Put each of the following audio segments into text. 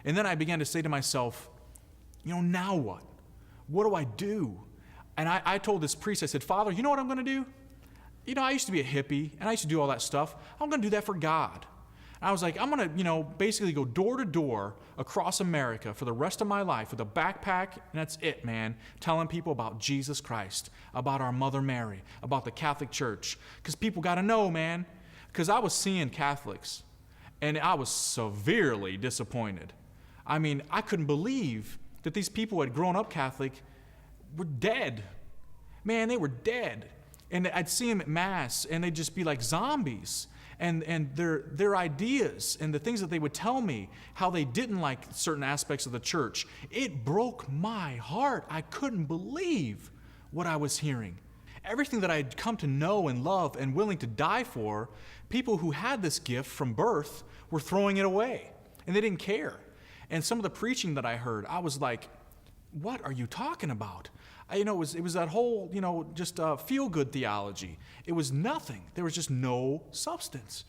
And then I began to say to myself, now what? What do I do? And I told this priest, I said, Father, you know what I'm going to do? I used to be a hippie, and I used to do all that stuff. I'm going to do that for God. And I was like, I'm going to, basically go door to door across America for the rest of my life with a backpack, and that's it, man, telling people about Jesus Christ, about our Mother Mary, about the Catholic Church, because people got to know, man, because I was seeing Catholics, and I was severely disappointed. I mean, I couldn't believe that these people who had grown up Catholic were dead. Man, they were dead. And I'd see them at Mass, and they'd just be like zombies. And their ideas and the things that they would tell me, how they didn't like certain aspects of the church, it broke my heart. I couldn't believe what I was hearing. Everything that I'd come to know and love and willing to die for, people who had this gift from birth were throwing it away, and they didn't care. And some of the preaching that I heard, I was like, what are you talking about? It was that whole, just feel-good theology. It was nothing. There was just no substance.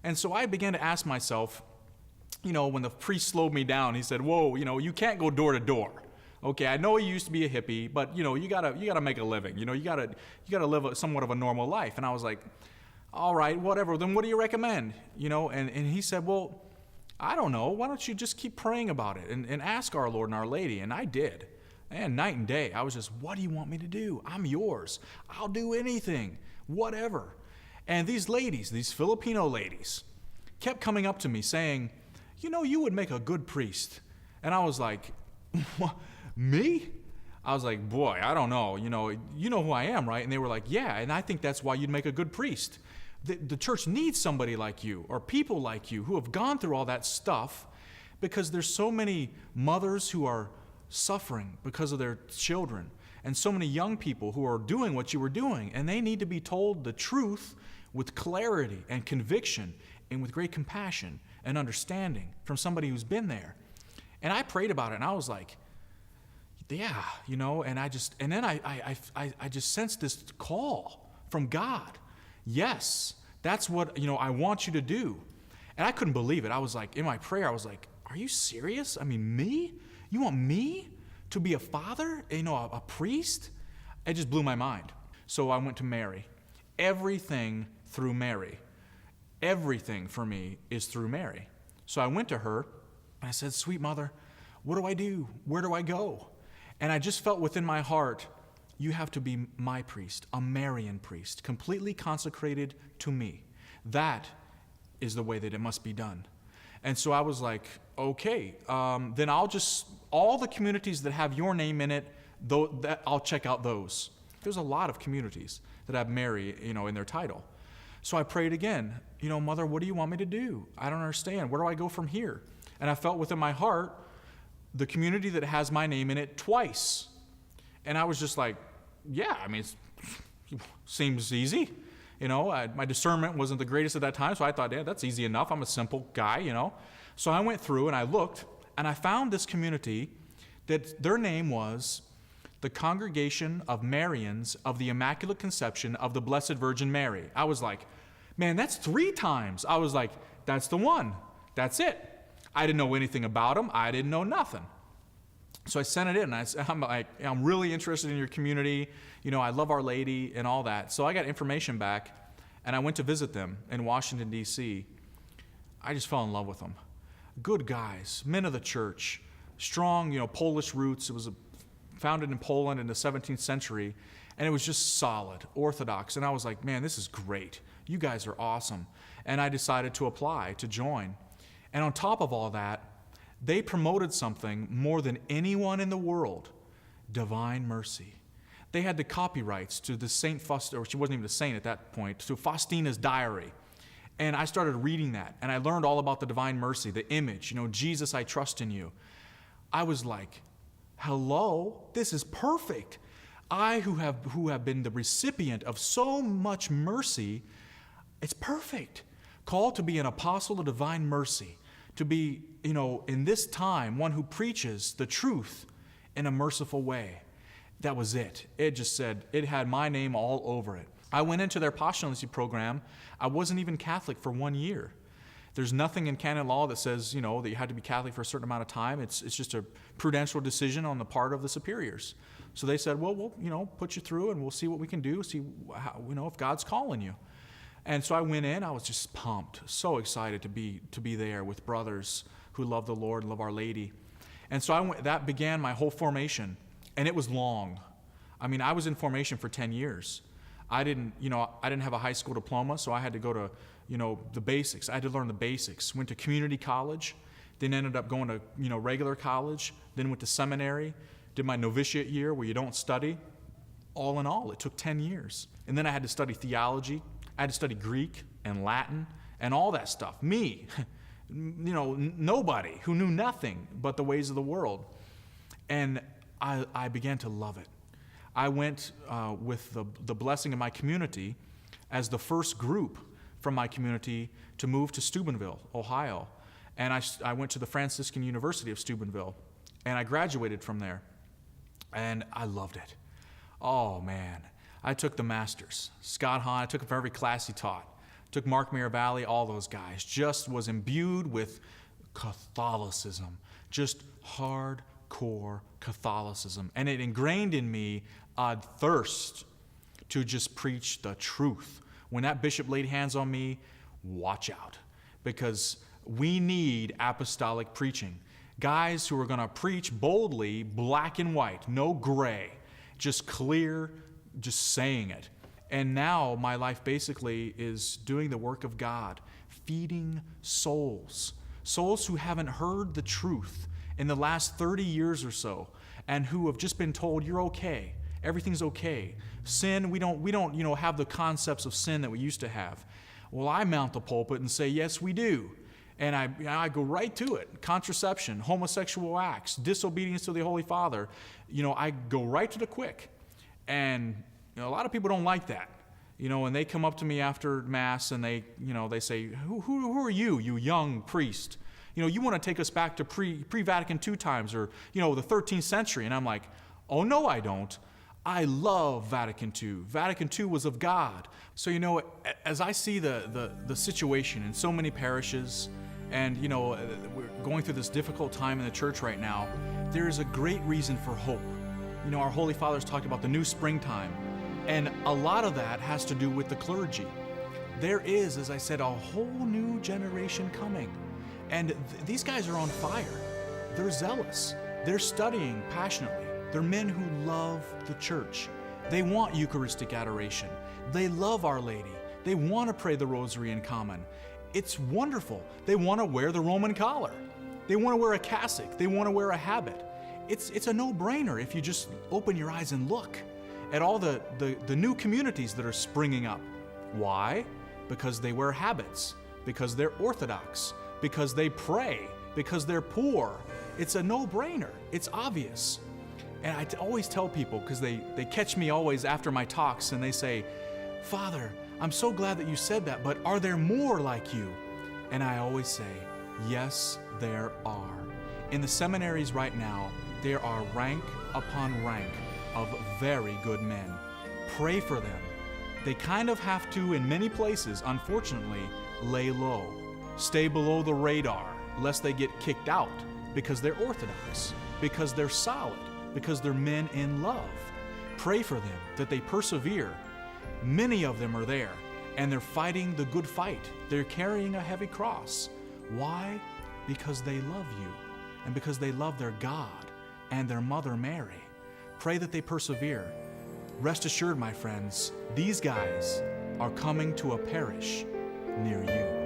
And so I began to ask myself, when the priest slowed me down, he said, whoa, you can't go door to door. Okay, I know you used to be a hippie, but, you gotta make a living. You gotta live somewhat of a normal life. And I was like, all right, whatever. Then what do you recommend? And he said, well, I don't know. Why don't you just keep praying about it and ask our Lord and Our Lady? And I did. And night and day, I was just, what do you want me to do? I'm yours. I'll do anything, whatever. And these ladies, these Filipino ladies, kept coming up to me saying, you would make a good priest. And I was like, what? Me? I was like, boy, I don't know. You know who I am, right? And they were like, yeah, and I think that's why you'd make a good priest. The church needs somebody like you or people like you who have gone through all that stuff, because there's so many mothers who are suffering because of their children, and so many young people who are doing what you were doing, and they need to be told the truth with clarity and conviction and with great compassion and understanding from somebody who's been there. And I prayed about it, and I was like, yeah, and I just sensed this call from God. Yes, that's what, I want you to do. And I couldn't believe it. I was like, in my prayer, I was like, are you serious? I mean, me? You want me to be a father, a priest? It just blew my mind. So I went to Mary. Everything through Mary. Everything for me is through Mary. So I went to her and I said, sweet mother, what do I do? Where do I go? And I just felt within my heart, you have to be my priest, a Marian priest, completely consecrated to me. That is the way that it must be done. And so I was like, okay, then all the communities that have your name in it, I'll check out those. There's a lot of communities that have Mary, in their title. So I prayed again, Mother, what do you want me to do? I don't understand. Where do I go from here? And I felt within my heart the community that has my name in it twice. And I was just like, yeah, it seems easy. My discernment wasn't the greatest at that time, so I thought, yeah, that's easy enough. I'm a simple guy, So I went through and I looked, and I found this community that their name was the Congregation of Marians of the Immaculate Conception of the Blessed Virgin Mary. I was like, man, that's 3 times. I was like, that's the one. That's it. I didn't know anything about them. I didn't know nothing. So I sent it in, and I'm like, I'm really interested in your community. I love Our Lady and all that. So I got information back, and I went to visit them in Washington, D.C. I just fell in love with them. Good guys, men of the church, strong, Polish roots. It was founded in Poland in the 17th century, and it was just solid, orthodox. And I was like, man, this is great. You guys are awesome. And I decided to apply, to join. And on top of all that, they promoted something more than anyone in the world, divine mercy. They had the copyrights to the Saint Faustina, or she wasn't even a saint at that point, to Faustina's diary. And I started reading that, and I learned all about the divine mercy, the image, Jesus, I trust in you. I was like, hello, this is perfect. I who have been the recipient of so much mercy, it's perfect. Called to be an apostle of divine mercy, to be, in this time, one who preaches the truth in a merciful way. That was it. It just said, it had my name all over it. I went into their postulacy program. I wasn't even Catholic for 1 year. There's nothing in canon law that says, that you had to be Catholic for a certain amount of time. It's just a prudential decision on the part of the superiors. So they said, well, we'll, put you through and we'll see what we can do, see how, if God's calling you. And so I went in, I was just pumped, so excited to be there with brothers who love the Lord and love Our Lady. And so that began my whole formation, and it was long. I mean, I was in formation for 10 years. I didn't have a high school diploma, so I had to go to, the basics. I had to learn the basics. Went to community college, then ended up going to, regular college, then went to seminary, did my novitiate year where you don't study. All in all, it took 10 years. And then I had to study theology. I had to study Greek and Latin and all that stuff. Me, nobody who knew nothing but the ways of the world. And I began to love it. I went with the blessing of my community as the first group from my community to move to Steubenville, Ohio. And I went to the Franciscan University of Steubenville, and I graduated from there. And I loved it. Oh, man. I took the masters. Scott Hahn, I took it for every class he taught. Took Mark Miravalli, all those guys. Just was imbued with Catholicism. Just hardcore Catholicism. And it ingrained in me a thirst to just preach the truth. When that bishop laid hands on me, watch out. Because we need apostolic preaching. Guys who are going to preach boldly, black and white, no gray, just clear, just saying it. And now my life basically is doing the work of God, feeding souls who haven't heard the truth in the last 30 years or so, and who have just been told, you're okay, everything's okay. Sin, we don't have the concepts of sin that we used to have. Well, I mount the pulpit and say, yes, we do. And I go right to it. Contraception, homosexual acts, disobedience to the Holy Father. I go right to the quick. And a lot of people don't like that. And they come up to me after Mass and they say, who are you young priest? You want to take us back to pre-Vatican II times or, the 13th century. And I'm like, oh, no, I don't. I love Vatican II. Vatican II was of God. So, as I see the situation in so many parishes, and, we're going through this difficult time in the church right now, there is a great reason for hope. Our Holy Father's talked about the new springtime, and a lot of that has to do with the clergy. There is, as I said, a whole new generation coming, and these guys are on fire. They're zealous. They're studying passionately. They're men who love the church. They want Eucharistic adoration. They love Our Lady. They want to pray the Rosary in common. It's wonderful. They want to wear the Roman collar. They want to wear a cassock. They want to wear a habit. It's a no-brainer if you just open your eyes and look at all the new communities that are springing up. Why? Because they wear habits, because they're Orthodox, because they pray, because they're poor. It's a no-brainer. It's obvious. And I always tell people, because they catch me always after my talks and they say, Father, I'm so glad that you said that, but are there more like you? And I always say, yes, there are. In the seminaries right now, there are rank upon rank of very good men. Pray for them. They kind of have to, in many places, unfortunately, lay low, stay below the radar, lest they get kicked out, because they're Orthodox, because they're solid, because they're men in love. Pray for them, that they persevere. Many of them are there, and they're fighting the good fight. They're carrying a heavy cross. Why? Because they love you, and because they love their God and their Mother Mary. Pray that they persevere. Rest assured, my friends, these guys are coming to a parish near you.